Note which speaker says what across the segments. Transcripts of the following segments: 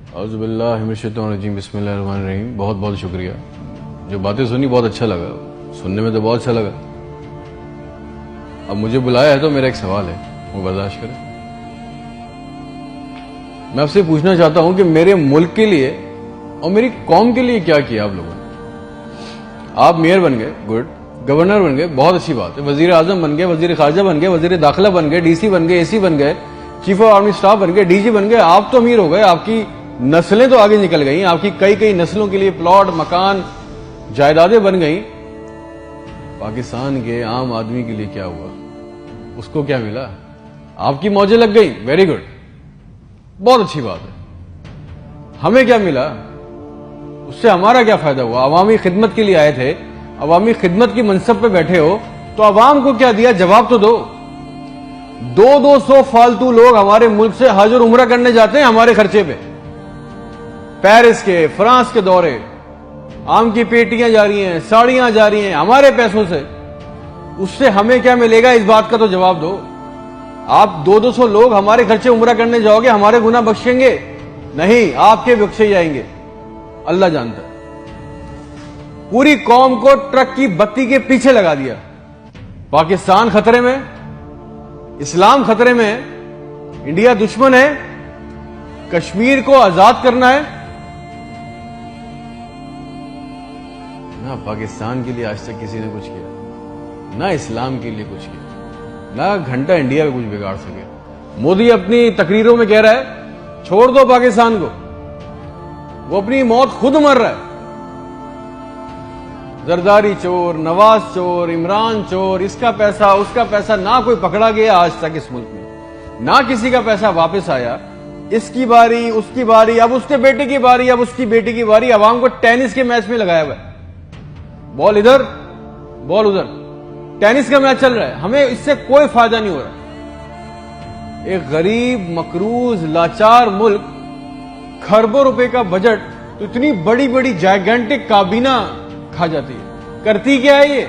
Speaker 1: اعوذ باللہ من الشیطان الرجیم، بسم اللہ الرحمن الرحیم۔ بہت بہت شکریہ، جو باتیں سنی بہت اچھا لگا، سننے میں تو بہت اچھا لگا۔ اب مجھے بلایا ہے تو میرا ایک سوال ہے، وہ برداشت کریں۔ میں آپ سے پوچھنا چاہتا ہوں کہ میرے ملک کے لیے اور میری قوم کے لیے کیا کیا آپ لوگوں نے؟ آپ میئر بن گئے، گڈ، گورنر بن گئے، بہت اچھی بات ہے، وزیر اعظم بن گئے، وزیر خارجہ بن گئے، وزیر داخلہ بن گئے، ڈی سی بن گئے، اے سی بن گئے، چیف آف آرمی اسٹاف بن گئے، ڈی جی بن گئے۔ آپ تو امیر ہو گئے، آپ کی نسلیں تو آگے نکل گئیں، آپ کی کئی نسلوں کے لیے پلاٹ، مکان، جائیدادیں بن گئیں۔ پاکستان کے عام آدمی کے لیے کیا ہوا؟ اس کو کیا ملا؟ آپ کی موجیں لگ گئیں، ویری گڈ، بہت اچھی بات ہے۔ ہمیں کیا ملا؟ اس سے ہمارا کیا فائدہ ہوا؟ عوامی خدمت کے لیے آئے تھے، عوامی خدمت کی منصب پہ بیٹھے ہو تو عوام کو کیا دیا؟ جواب تو دو۔ 200 فالتو لوگ ہمارے ملک سے حج اور عمرہ کرنے جاتے ہیں ہمارے خرچے پہ، پیرس کے، فرانس کے دورے، آم کی پیٹیاں جا رہی ہیں، ساڑیاں جا رہی ہیں ہمارے پیسوں سے۔ اس سے ہمیں کیا ملے گا؟ اس بات کا تو جواب دو۔ آپ 200 لوگ ہمارے خرچے عمرہ کرنے جاؤ گے، ہمارے گناہ بخشیں گے؟ نہیں، آپ کے بخشے جائیں گے، اللہ جانتا ہے۔ پوری قوم کو ٹرک کی بتی کے پیچھے لگا دیا۔ پاکستان خطرے میں، اسلام خطرے میں، انڈیا دشمن ہے، کشمیر کو آزاد کرنا ہے۔ نہ پاکستان کے لیے آج تک کسی نے کچھ کیا، نہ اسلام کے لیے کچھ کیا، نہ گھنٹہ انڈیا میں کچھ بگاڑ سکے۔ مودی اپنی تقریروں میں کہہ رہا ہے چھوڑ دو پاکستان کو، وہ اپنی موت خود مر رہا ہے۔ زرداری چور، نواز چور، عمران چور، اس کا پیسہ نہ کوئی پکڑا گیا آج تک اس ملک میں، نہ کسی کا پیسہ واپس آیا۔ اس کی باری، اس کی باری، اب اس کے بیٹے کی باری، اب اس کی بیٹی کی باری۔ عوام کو ٹینس کے میچ میں لگایا ہوا ہے، بال ادھر بال ادھر، ٹینس کا میچ چل رہا ہے، ہمیں اس سے کوئی فائدہ نہیں ہو رہا۔ ایک غریب، مقروض، لاچار ملک، کھربوں روپے کا بجٹ تو اتنی بڑی بڑی جائگنٹک کابینہ کھا جاتی ہے۔ کرتی کیا ہے یہ؟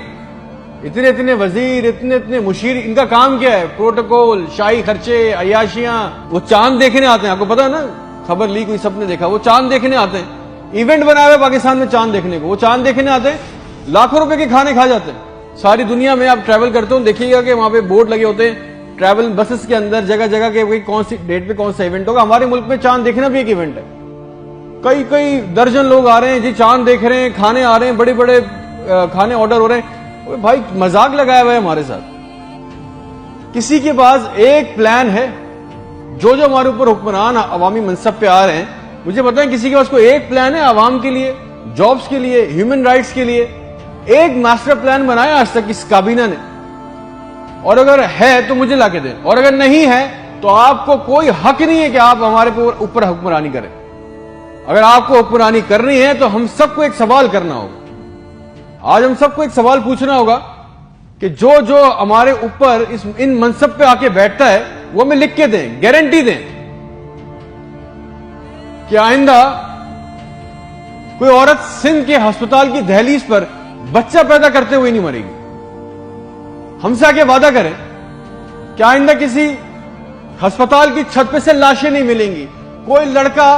Speaker 1: اتنے وزیر، اتنے مشیر، ان کا کام کیا ہے؟ پروٹوکول، شاہی خرچے، عیاشیاں۔ وہ چاند دیکھنے آتے ہیں، آپ کو پتا ہے نا، خبر لیک ہوئی، سب نے دیکھا، وہ چاند دیکھنے آتے ہیں، ایونٹ بنا ہوا ہے پاکستان میں چاند دیکھنے کو۔ وہ چاند دیکھنے آتے ہیں، لاکھوں روپے کے کھانے کھا جاتے ہیں۔ ساری دنیا میں آپ ٹریول کرتے ہو، دیکھیے گا کہ وہاں پہ بورڈ لگے ہوتے ہیں ٹریول بسز کے اندر، جگہ جگہ کے کون سی ڈیٹ پہ کون سا ایونٹ ہوگا۔ ہمارے ملک میں چاند دیکھنا بھی ایک ایونٹ ہے، کئی درجن لوگ آ رہے ہیں جی، چاند دیکھ رہے ہیں، کھانے آ رہے ہیں، بڑے بڑے کھانے آرڈر ہو رہے ہیں۔ بھائی مذاق لگایا ہوا ہے ہمارے ساتھ۔ کسی کے پاس ایک پلان ہے؟ جو ہمارے اوپر حکمران عوامی منصب پہ آ رہے ہیں، مجھے بتائیں کسی کے پاس کوئی ایک پلان ہے عوام کے لیے، جابز کے لیے، ہیومن رائٹس کے لیے؟ ایک ماسٹر پلان بنایا آج تک اس کابینہ نے؟ اور اگر ہے تو مجھے لا کے دیں، اور اگر نہیں ہے تو آپ کو کوئی حق نہیں ہے کہ آپ ہمارے اوپر حکمرانی کریں۔ اگر آپ کو حکمرانی کرنی ہے تو ہم سب کو ایک سوال کرنا ہوگا۔ آج ہم سب کو ایک سوال پوچھنا ہوگا کہ جو ہمارے اوپر ان منصب پہ آ کے بیٹھتا ہے وہ ہمیں لکھ کے دیں، گارنٹی دیں کہ آئندہ کوئی عورت سندھ کے ہسپتال کی دہلیز پر بچہ پیدا کرتے ہوئے نہیں مرے گی۔ ہم سے آگے وعدہ کریں کہ آئندہ کسی ہسپتال کی چھت پہ سے لاشیں نہیں ملیں گی، کوئی لڑکا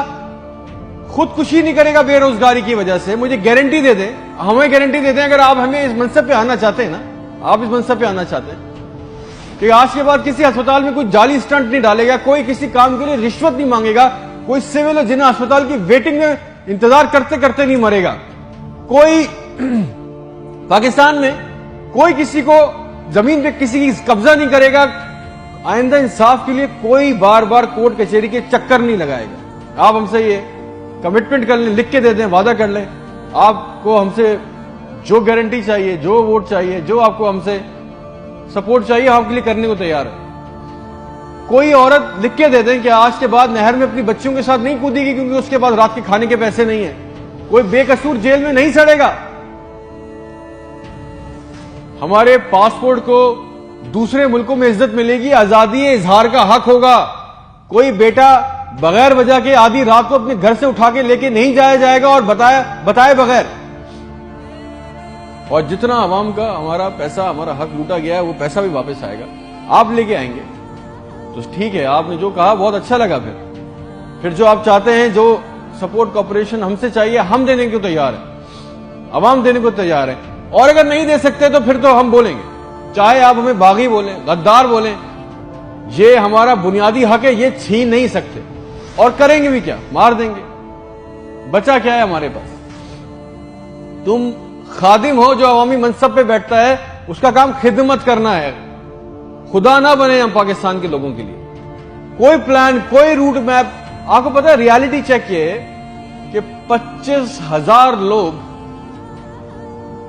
Speaker 1: خودکشی نہیں کرے گا بے روزگاری کی وجہ سے۔ مجھے گارنٹی دے دیں، ہمیں گارنٹی دے دیں، اگر آپ ہمیں اس منصب پہ آنا چاہتے ہیں نا، آپ اس منصب پہ آنا چاہتے ہیں کہ آج کے بعد کسی ہسپتال میں کوئی جعلی سٹنٹ نہیں ڈالے گا، کوئی کسی کام کے لیے رشوت نہیں مانگے گا، کوئی سول اور جنہ ہسپتال کی ویٹنگ میں انتظار کرتے کرتے نہیں مرے گا، کوئی پاکستان میں کوئی کسی کو زمین پہ کسی کی قبضہ نہیں کرے گا، آئندہ انصاف کے لیے کوئی بار بار کورٹ کچہری کے چکر نہیں لگائے گا۔ آپ ہم سے یہ کمٹمنٹ کر لیں، لکھ کے دے دیں، وعدہ کر لیں، آپ کو ہم سے جو گارنٹی چاہیے، جو ووٹ چاہیے، جو آپ کو ہم سے سپورٹ چاہیے، ہم آپ کے لیے کرنے کو تیار ہے۔ کوئی عورت لکھ کے دے دیں کہ آج کے بعد نہر میں اپنی بچیوں کے ساتھ نہیں کودے گی کیونکہ اس کے بعد رات کے کھانے کے پیسے نہیں ہیں، کوئی بے قصور جیل میں نہیں سڑے گا۔ ہمارے پاسپورٹ کو دوسرے ملکوں میں عزت ملے گی، آزادی اظہار کا حق ہوگا، کوئی بیٹا بغیر وجہ کے آدھی رات کو اپنے گھر سے اٹھا کے لے کے نہیں جایا جائے گا اور بتائے بغیر۔ اور جتنا عوام کا ہمارا پیسہ، ہمارا حق لوٹا گیا ہے، وہ پیسہ بھی واپس آئے گا، آپ لے کے آئیں گے تو ٹھیک ہے۔ آپ نے جو کہا بہت اچھا لگا، پھر جو آپ چاہتے ہیں، جو سپورٹ کوپریشن ہم سے چاہیے، ہم دینے کو تیار ہیں، عوام دینے کو تیار ہے، اور اگر نہیں دے سکتے تو پھر تو ہم بولیں گے، چاہے آپ ہمیں باغی بولیں، غدار بولیں، یہ ہمارا بنیادی حق ہے، یہ چھین نہیں سکتے، اور کریں گے بھی کیا، مار دیں گے، بچا کیا ہے ہمارے پاس؟ تم خادم ہو جو عوامی منصب پہ بیٹھتا ہے، اس کا کام خدمت کرنا ہے، خدا نہ بنے ہم پاکستان کے لوگوں کے لیے۔ کوئی پلان، کوئی روٹ میپ، آپ کو پتا ہے ریالٹی چیک یہ ہے کہ 25,000 لوگ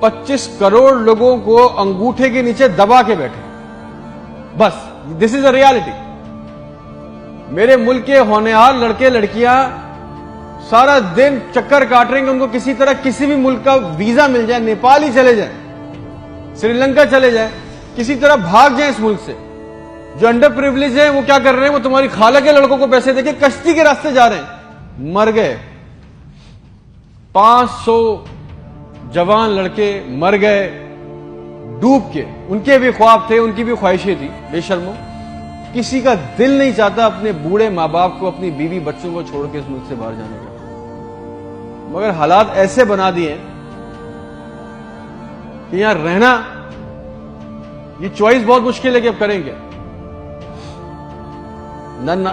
Speaker 1: 25 کروڑ لوگوں کو انگوٹھے کے نیچے دبا کے بیٹھے، بس دس از اے ریالٹی۔ میرے ملک کے ہونہار لڑکے لڑکیاں سارا دن چکر کاٹ رہے ہیں کہ ان کو کسی طرح کسی بھی ملک کا ویزا مل جائے، نیپال ہی چلے جائیں، سری لنکا چلے جائیں، کسی طرح بھاگ جائیں اس ملک سے۔ جو انڈر پریویلیج ہیں وہ کیا کر رہے ہیں؟ وہ تمہاری خالہ کے لڑکوں کو پیسے دے کے کشتی کے راستے جا رہے ہیں، مر گئے 500 جوان لڑکے مر گئے ڈوب کے، ان کے بھی خواب تھے، ان کی بھی خواہشیں تھی، بے شرمو۔ کسی کا دل نہیں چاہتا اپنے بوڑھے ماں باپ کو، اپنی بیوی بچوں کو چھوڑ کے اس ملک سے باہر جانے کا، مگر حالات ایسے بنا دیے کہ یہاں رہنا، یہ چوائس بہت مشکل ہے کہ اب کریں کیا؟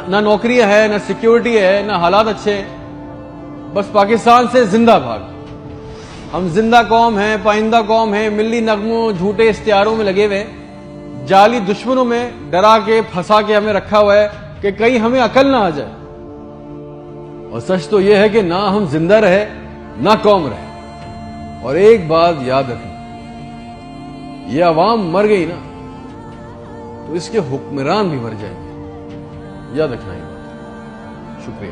Speaker 1: نہ نوکری ہے، نہ سیکیورٹی ہے، نہ حالات اچھے ہیں، بس پاکستان سے زندہ بھاگ۔ ہم زندہ قوم ہیں، پائندہ قوم ہیں، ملی نغموں جھوٹے اشتہاروں میں لگے ہوئے، جعلی دشمنوں میں ڈرا کے پھنسا کے ہمیں رکھا ہوا ہے کہ کہیں ہمیں عقل نہ آ جائے، اور سچ تو یہ ہے کہ نہ ہم زندہ رہے نہ قوم رہے۔ اور ایک بات یاد رکھنا، یہ عوام مر گئی نا تو اس کے حکمران بھی مر جائیں گے، یاد رکھنا یہ بات۔ شکریہ۔